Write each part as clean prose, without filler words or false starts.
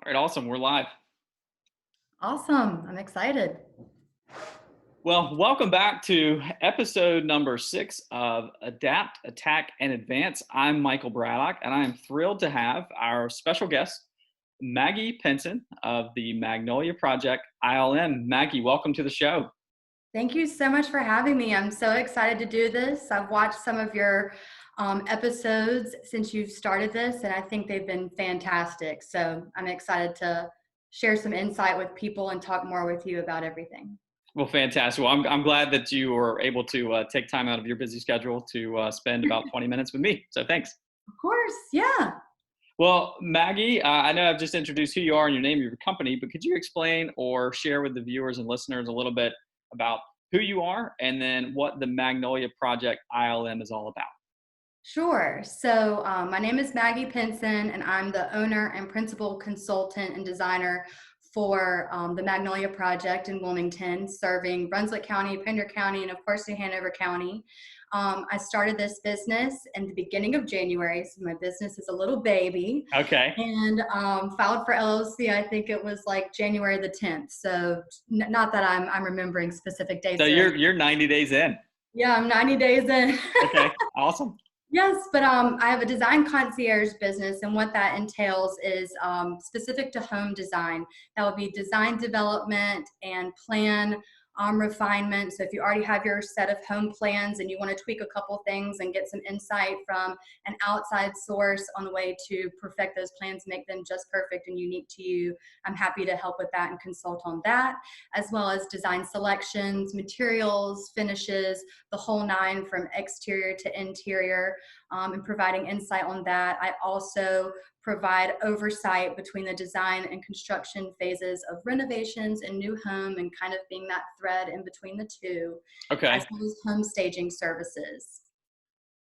All right, awesome. We're live. Awesome. I'm excited. Well, welcome back to episode number 6 of Adapt, Attack, and Advance. I'm Michael Braddock, and I am thrilled to have our special guest, Maggie Pinson of the Magnolia Project ILM. Maggie, welcome to the show. Thank you so much for having me. I'm so excited to do this. I've watched some of your episodes since you've started this, and I think they've been fantastic. So I'm excited to share some insight with people and talk more with you about everything. Well, fantastic. Well, I'm glad that you were able to take time out of your busy schedule to spend about 20 minutes with me. So thanks. Of course. Yeah. Well, Maggie, I know I've just introduced who you are and your name of your company, but could you explain or share with the viewers and listeners a little bit about who you are and then what the Magnolia Project ILM is all about? Sure. So my name is Maggie Pinson, and I'm the owner and principal consultant and designer for the Magnolia Project in Wilmington, serving Brunswick County, Pender County, and of course, in Hanover County. I started this business in the beginning of January, so my business is a little baby. Okay. And filed for LLC, I think it was like January the 10th. So not that I'm remembering specific dates. So you're 90 days in. Yeah, I'm 90 days in. Okay, awesome. Yes, but I have a design concierge business, and what that entails is specific to home design. That would be design development and plan refinement. So if you already have your set of home plans and you want to tweak a couple things and get some insight from an outside source on the way to perfect those plans, make them just perfect and unique to you, I'm happy to help with that and consult on that, as well as design selections, materials, finishes, the whole nine from exterior to interior, and providing insight on that. I also provide oversight between the design and construction phases of renovations and new home, and kind of being that thread in between the two, Okay. as well as home staging services.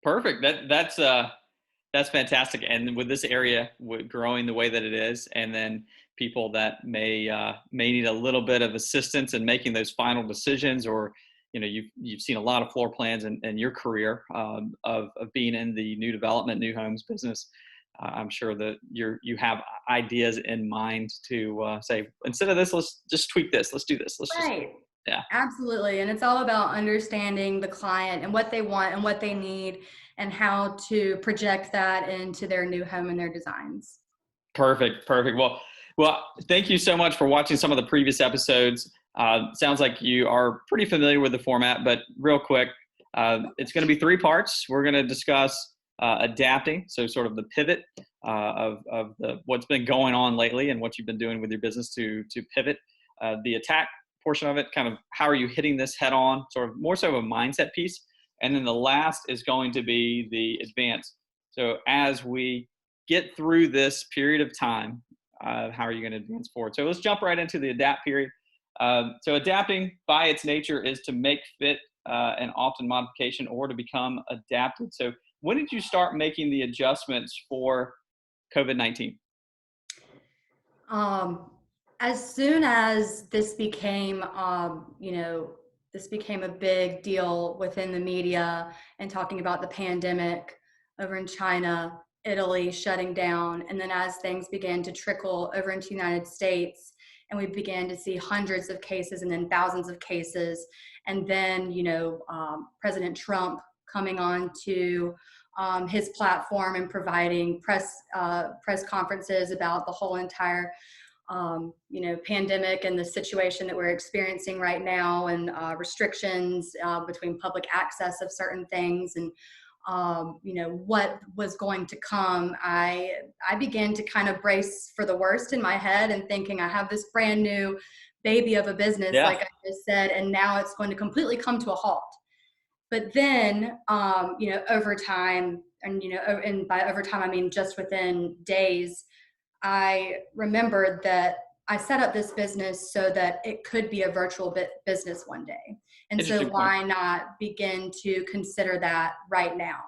Perfect. That's fantastic. And with this area growing the way that it is, and then people that may need a little bit of assistance in making those final decisions, or you've seen a lot of floor plans in your career of being in the new development, new homes business. I'm sure that you have ideas in mind to say, instead of this, let's just tweak this. Let's do this. Right. Yeah. Absolutely. And it's all about understanding the client and what they want and what they need, and how to project that into their new home and their designs. Perfect. Well, thank you so much for watching some of the previous episodes. Sounds like you are pretty familiar with the format, but real quick, it's going to be 3 parts. We're going to discuss adapting, so sort of the pivot of what's been going on lately and what you've been doing with your business to pivot. The attack portion of it, kind of how are you hitting this head on, sort of more so a mindset piece. And then the last is going to be the advance. So as we get through this period of time, how are you going to advance forward? So let's jump right into the adapt period. So adapting by its nature is to make fit and often modification, or to become adapted. So when did you start making the adjustments for COVID-19? As soon as this became, this became a big deal within the media, and talking about the pandemic over in China, Italy shutting down, and then as things began to trickle over into the United States, and we began to see hundreds of cases and then thousands of cases, and then President Trump coming on to his platform and providing press conferences about the whole entire pandemic and the situation that we're experiencing right now, and restrictions between public access of certain things, and what was going to come. I began to kind of brace for the worst in my head, and thinking, I have this brand new baby of a business, Yeah. like I just said, and now it's going to completely come to a halt. But then, over time, and by over time, I mean just within days, I remembered that I set up this business so that it could be a virtual business one day. And so Interesting point. why not begin to consider that right now?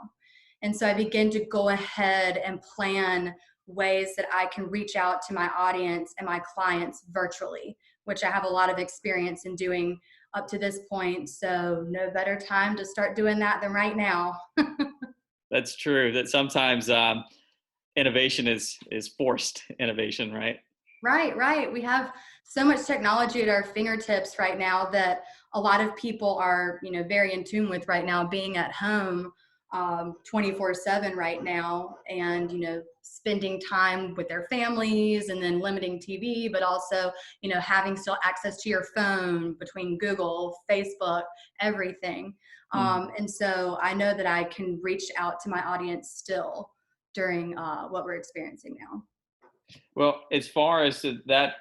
And so I began to go ahead and plan ways that I can reach out to my audience and my clients virtually, which I have a lot of experience in doing up to this point. So no better time to start doing that than right now. That's true. That sometimes innovation is forced innovation, right? Right, right. We have so much technology at our fingertips right now that a lot of people are, very in tune with right now, being at home 24/7 right now, and, spending time with their families, and then limiting TV, but also, having still access to your phone between Google, Facebook, everything. Mhm. And so I know that I can reach out to my audience still during what we're experiencing now. Well, as far as that,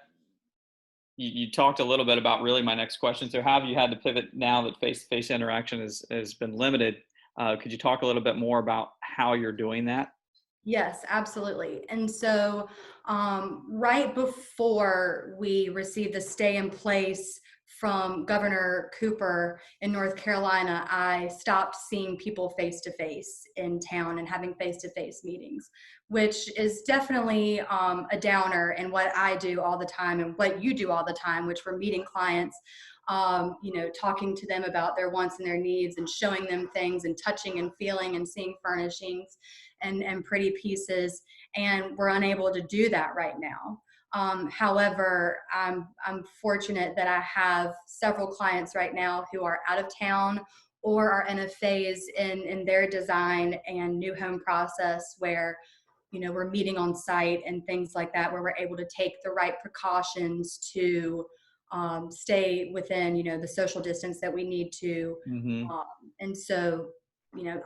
you talked a little bit about really my next question. So, how have you had to pivot now that face-to-face interaction has been limited? Could you talk a little bit more about how you're doing that? Yes, absolutely. And so, right before we received the stay in place from Governor Cooper in North Carolina, I stopped seeing people face to face in town and having face to face meetings, which is definitely a downer in what I do all the time and what you do all the time, which we're meeting clients. Talking to them about their wants and their needs and showing them things and touching and feeling and seeing furnishings and pretty pieces, and we're unable to do that right now. However, I'm fortunate that I have several clients right now who are out of town or are in a phase in their design and new home process where we're meeting on site and things like that, where we're able to take the right precautions to stay within the social distance that we need to. Hmm. um, and so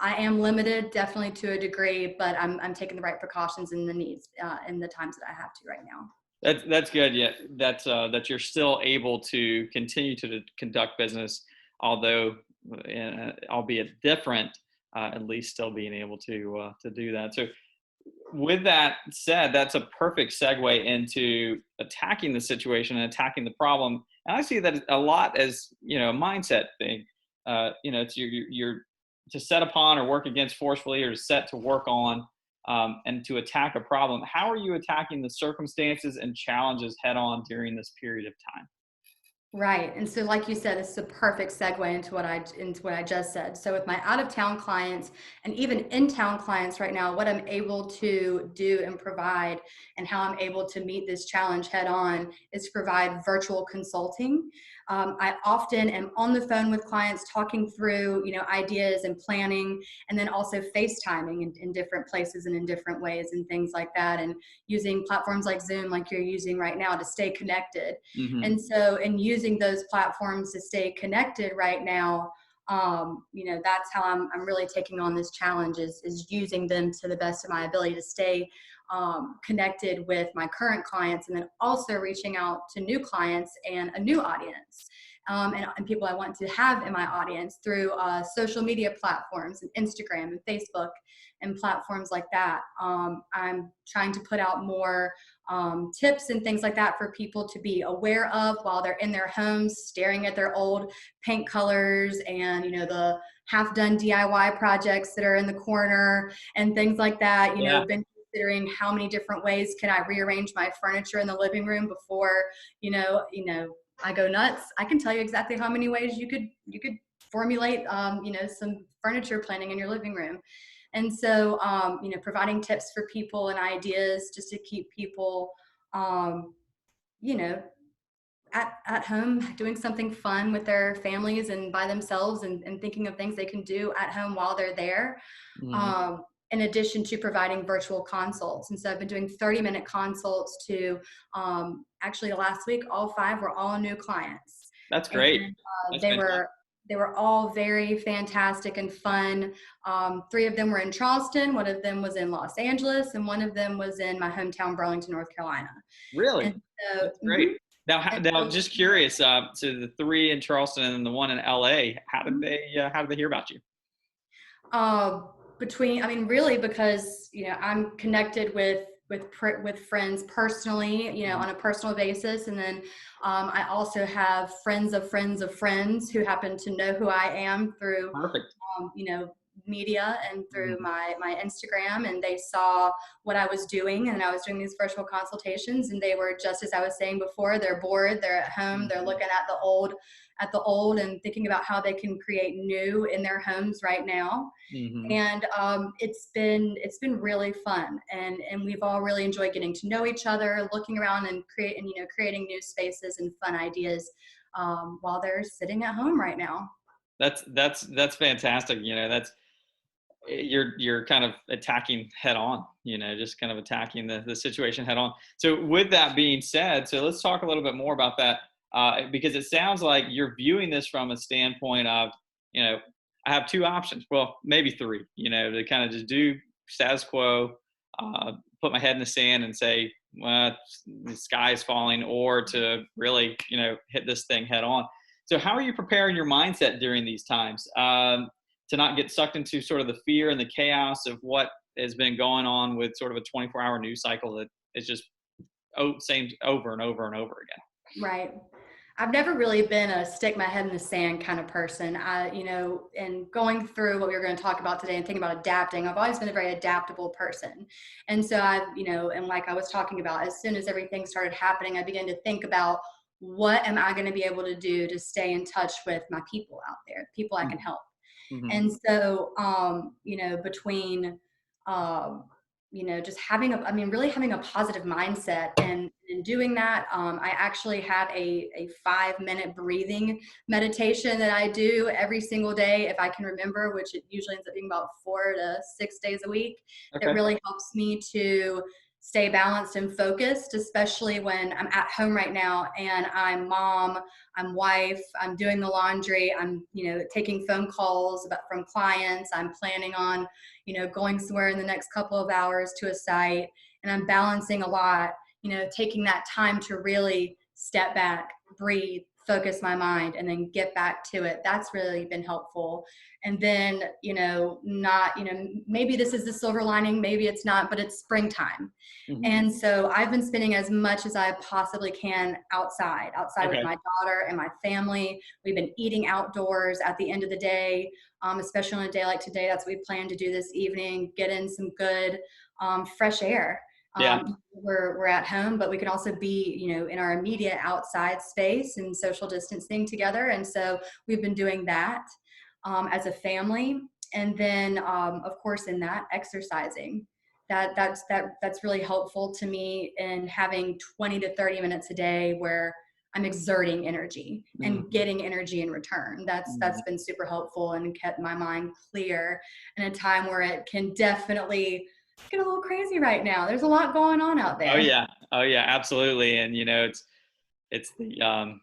I am limited definitely to a degree, but I'm taking the right precautions in the needs in the times that I have to right now. That's good. Yeah, that you're still able to continue to conduct business, although albeit different, at least still being able to do that. So, with that said, that's a perfect segue into attacking the situation and attacking the problem. And I see that a lot as a mindset thing. It's you're to set upon or work against forcefully, or to set to work on, and to attack a problem. How are you attacking the circumstances and challenges head on during this period of time? Right. And so like you said, this is a perfect segue into what I just said. So with my out of town clients and even in town clients right now, what I'm able to do and provide and how I'm able to meet this challenge head on is to provide virtual consulting. I often am on the phone with clients talking through, ideas and planning, and then also FaceTiming in different places and in different ways and things like that. And using platforms like Zoom, like you're using right now, to stay connected. Hmm. And so in using those platforms to stay connected right now, that's how I'm really taking on this challenge, is using them to the best of my ability to stay connected with my current clients, and then also reaching out to new clients and a new audience. And people I want to have in my audience through social media platforms and Instagram and Facebook and platforms like that. I'm trying to put out more tips and things like that for people to be aware of while they're in their homes, staring at their old paint colors and, the half done DIY projects that are in the corner and things like that. Yeah. Been considering how many different ways can I rearrange my furniture in the living room before, I go nuts. I can tell you exactly how many ways you could formulate, some furniture planning in your living room. And so, providing tips for people and ideas just to keep people, um, you know, at home doing something fun with their families and by themselves, and thinking of things they can do at home while they're there. Hmm. In addition to providing virtual consults. And so I've been doing 30-minute consults to, actually last week, all 5 were all new clients. That's And great. That's they fantastic. were they were all very fantastic and fun. 3 of them were in Charleston, 1 of them was in Los Angeles, and 1 of them was in my hometown, Burlington, North Carolina. Really, And so, that's great. and Now, so just curious. So the 3 in Charleston and the 1 in LA. mhm. How did they hear about you? uh, I mean, really, because I'm connected with friends personally, Mhm. on a personal basis, and then I also have friends of friends of friends who happen to know who I am through Perfect. um, you know media and through Mhm. my Instagram, and they saw what I was doing, and I was doing these virtual consultations, and they were, just as I was saying before, they're bored, they're at home, they're Mhm. looking at the old and thinking about how they can create new in their homes right now. Mhm. And it's been really fun, and we've all really enjoyed getting to know each other, looking around and creating new spaces and fun ideas while they're sitting at home right now. That's fantastic. That's you're kind of attacking head on. Just kind of attacking the situation head on. So with that being said, so let's talk a little bit more about that because it sounds like you're viewing this from a standpoint of, you know, I have two options. Well, maybe three. To kind of just do status quo, put my head in the sand and say, well, the sky is falling, or to really, hit this thing head on. So how are you preparing your mindset during these times to not get sucked into sort of the fear and the chaos of what has been going on with sort of a 24-hour news cycle that is just same over and over and over again? Right. I've never really been a stick my head in the sand kind of person. And going through what we were going to talk about today and thinking about adapting, I've always been a very adaptable person. And so and like I was talking about, as soon as everything started happening, I began to think about, what am I going to be able to do to stay in touch with my people out there, people I can help. Mm-hmm. And so, between, just really having a positive mindset, and in doing that, I actually have a 5-minute breathing meditation that I do every single day, if I can remember, which it usually ends up being about 4 to 6 days a week. That Okay. really helps me to stay balanced and focused, especially when I'm at home right now and I'm mom, I'm wife, I'm doing the laundry, I'm, taking phone calls from clients, I'm planning on, going somewhere in the next couple of hours to a site, and I'm balancing a lot, taking that time to really step back, breathe, focus my mind, and then get back to it. That's really been helpful. And then, not, maybe this is the silver lining, maybe it's not, but it's springtime. Mm-hmm. And so I've been spending as much as I possibly can outside with Okay. my daughter and my family. We've been eating outdoors at the end of the day, especially on a day like today. That's what we plan to do this evening, get in some good fresh air. Yeah. We're at home, but we can also be, in our immediate outside space and social distancing together. And so we've been doing that as a family. And then, of course, in that, exercising. That's really helpful to me in having 20 to 30 minutes a day where I'm exerting energy and Mm-hmm. getting energy in return. That's been super helpful and kept my mind clear in a time where it can definitely get a little crazy right now. There's a lot going on out Oh there. yeah. Oh yeah, absolutely. And it's the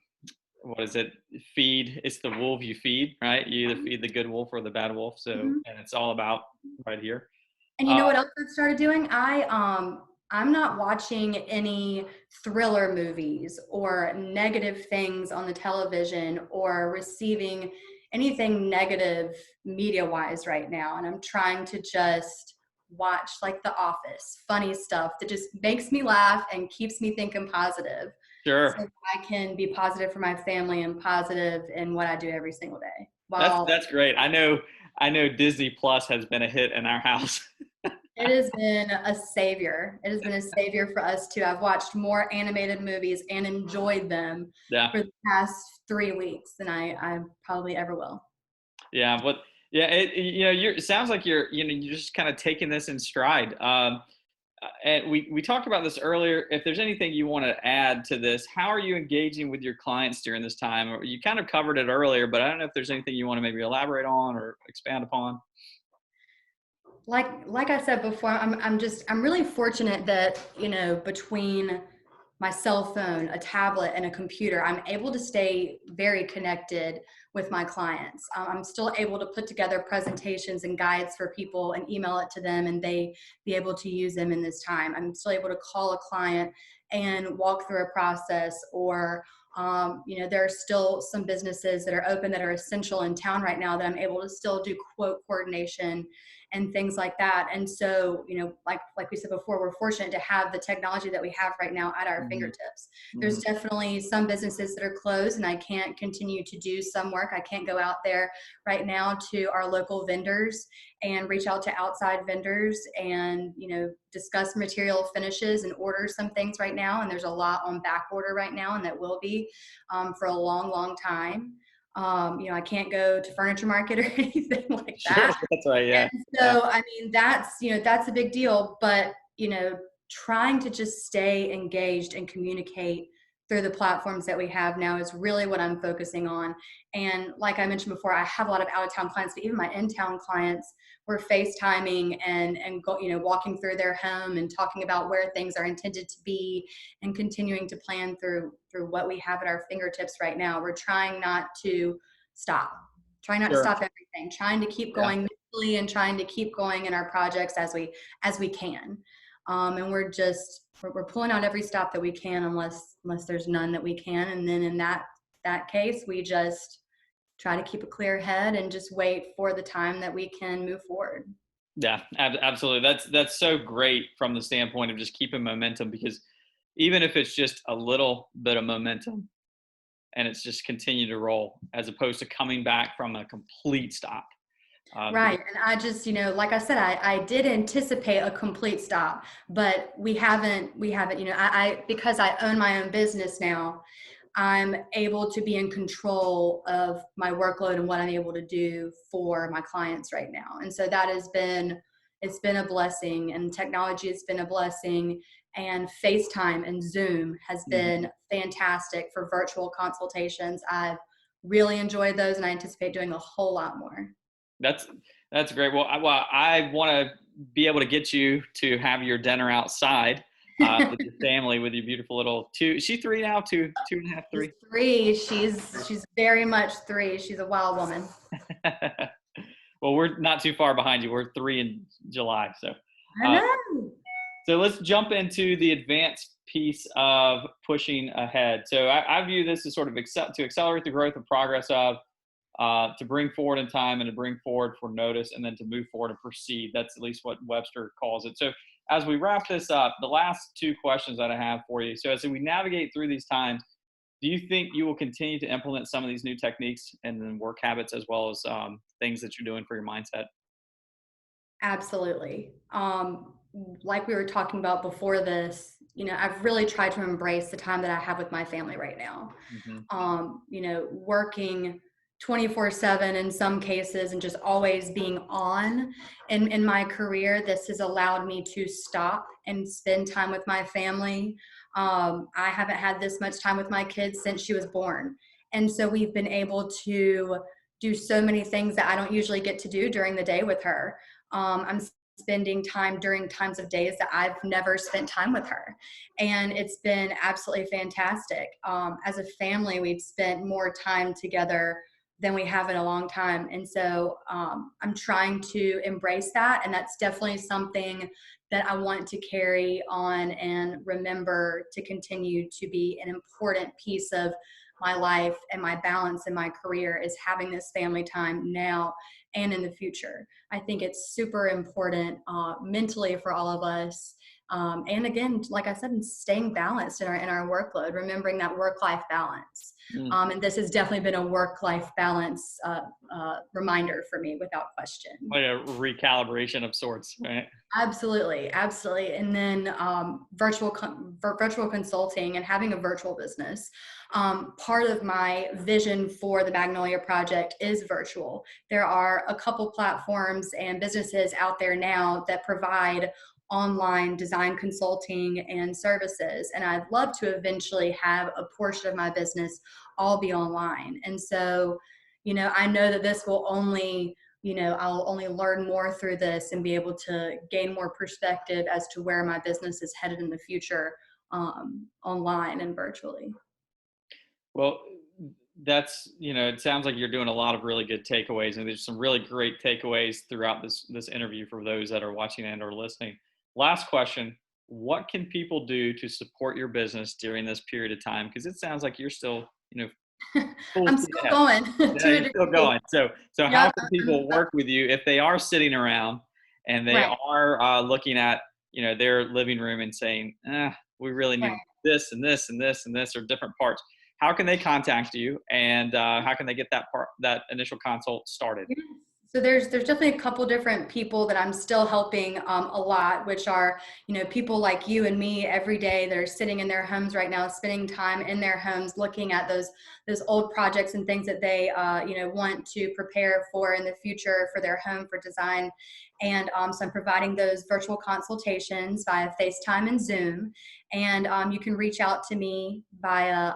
what is it? It's the wolf you feed, right? You either feed the good wolf or the bad wolf. So, Mhm. and it's all about right here. And you Uh, know what else I've started doing? I'm not watching any thriller movies or negative things on the television or receiving anything negative media wise right now. And I'm trying to just watch like The Office, funny stuff that just makes me laugh and keeps me thinking positive. So sure. I can be positive for my family and positive in what I do every single day. While That's great. I know Disney Plus has been a hit in our house. it has been a savior. It has been a savior for us too. I've watched more animated movies and enjoyed them Yeah. for the past 3 weeks than I probably ever will. Yeah, but yeah, it sounds like you're just kind of taking this in stride. And we talked about this earlier. If there's anything you want to add to this, how are you engaging with your clients during this time? Or you kind of covered it earlier, but I don't know if there's anything you want to maybe elaborate on or expand upon. Like I said before, I'm really fortunate that, between my cell phone, a tablet, and a computer, I'm able to stay very connected with my clients. I'm still able to put together presentations and guides for people and email it to them, and they be able to use them in this time. I'm still able to call a client and walk through a process, or there are still some businesses that are open that are essential in town right now that I'm able to still do quote coordination and things like that. And so, like we said before, we're fortunate to have the technology that we have right now at our fingertips. There's definitely some businesses that are closed, and I can't continue to do some work. I can't go out there right now to our local vendors and reach out to outside vendors and, discuss material finishes and order some things right now. And there's a lot on back order right now, and that will be for a long, long time. I can't go to furniture market or anything like that. Sure, that's right. Yeah. And so, I mean, that's a big deal, but, trying to just stay engaged and communicate through the platforms that we have now is really what I'm focusing on. And like I mentioned before, I have a lot of out-of-town clients, but even my in-town clients, we're FaceTiming and walking through their home and talking about where things are intended to be and continuing to plan through what we have at our fingertips right now. We're trying not to stop, everything, trying to keep going mentally and trying to keep going in our projects as we can. And we're pulling out every stop that we can unless there's none that we can. And then in that case, we just try to keep a clear head and just wait for the time that we can move forward. Yeah, absolutely. That's so great from the standpoint of just keeping momentum, because even if it's just a little bit of momentum and it's just continue to roll as opposed to coming back from a complete stop. Right. And I just, like I said, I did anticipate a complete stop, but we haven't, I because I own my own business now, I'm able to be in control of my workload and what I'm able to do for my clients right now. And so it's been a blessing, and technology has been a blessing, and FaceTime and Zoom has been fantastic for virtual consultations. I've really enjoyed those, and I anticipate doing a whole lot more. That's great. Well, I want to be able to get you to have your dinner outside with your family, with your beautiful little two. Is she 3 now? Two and a half, 3. She's 3. She's very much 3. She's a wild woman. Well, we're not too far behind you. We're 3 in July, so. I know. So let's jump into the advanced piece of pushing ahead. So I view this as sort of to accelerate the growth and progress of. To bring forward in time and to bring forward for notice, and then to move forward and proceed. That's at least what Webster calls it. So as we wrap this up, the last 2 questions that I have for you. So as we navigate through these times, do you think you will continue to implement some of these new techniques and then work habits, as well as things that you're doing for your mindset? Absolutely. Like we were talking about before this, I've really tried to embrace the time that I have with my family right now. Working 24/7 in some cases and just always being on in my career, this has allowed me to stop and spend time with my family. I haven't had this much time with my kids since she was born. And so we've been able to do so many things that I don't usually get to do during the day with her. I'm spending time during times of days that I've never spent time with her. And it's been absolutely fantastic. As a family, we've spent more time together than we have in a long time. And so I'm trying to embrace that. And that's definitely something that I want to carry on and remember to continue to be an important piece of my life and my balance in my career, is having this family time now and in the future. I think it's super important mentally for all of us. And again, like I said, staying balanced in our workload, remembering that work-life balance. And this has definitely been a work-life balance reminder for me, without question. Like a recalibration of sorts, right? Absolutely. And then virtual consulting and having a virtual business. Part of my vision for the Magnolia Project is virtual. There are a couple platforms and businesses out there now that provide online design consulting and services. And I'd love to eventually have a portion of my business all be online. And so, I know that this will only, I'll only learn more through this and be able to gain more perspective as to where my business is headed in the future, online and virtually. Well, that's, it sounds like you're doing a lot of really good takeaways, and there's some really great takeaways throughout this interview for those that are watching and or listening. Last question: what can people do to support your business during this period of time? Because it sounds like you're still, I'm still going. Yeah, you're still going. So how can people work with you if they are sitting around and they Right. are looking at, their living room and saying, we really need Right. this and this and this and this, or different parts. How can they contact you, and how can they get that initial consult started? Yes. So there's definitely a couple different people that I'm still helping a lot, which are, people like you and me every day that are sitting in their homes right now, spending time in their homes, looking at those old projects and things that they want to prepare for in the future for their home for design. And so I'm providing those virtual consultations via FaceTime and Zoom. And you can reach out to me via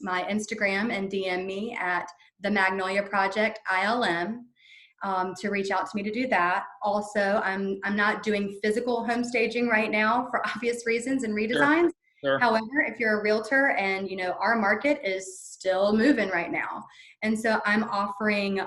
my Instagram and DM me at the Magnolia Project ILM, to reach out to me to do that. Also, I'm not doing physical home staging right now for obvious reasons and Sure. redesigns. Sure. However, if you're a realtor and our market is still moving right now, and so I'm offering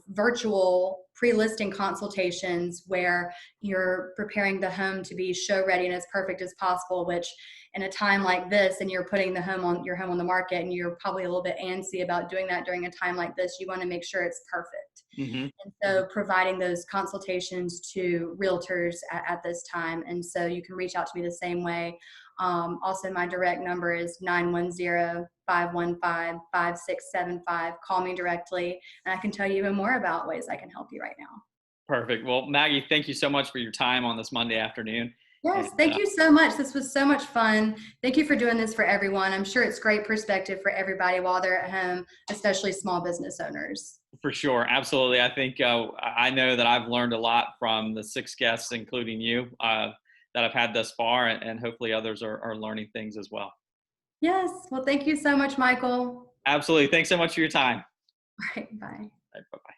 virtual pre-listing consultations where you're preparing the home to be show ready and as perfect as possible, which in a time like this, and you're putting your home on the market, and you're probably a little bit antsy about doing that during a time like this, you want to make sure it's perfect. Hmm. And so providing those consultations to realtors at this time. And so you can reach out to me the same way. Also, my direct number is 910-515-5675. Call me directly, and I can tell you even more about ways I can help you right now. Perfect. Well, Maggie, thank you so much for your time on this Monday afternoon. And Yes, thank you so much. This was so much fun. Thank you for doing this for everyone. I'm sure it's great perspective for everybody while they're at home, especially small business owners. for sure, absolutely. I think I know that I've learned a lot from the 6 guests, including you, that I've had thus far, and hopefully others are learning things as well. Yes, well, thank you so much, Michael. Absolutely. Thanks so much for your time. All right, bye. Bye bye.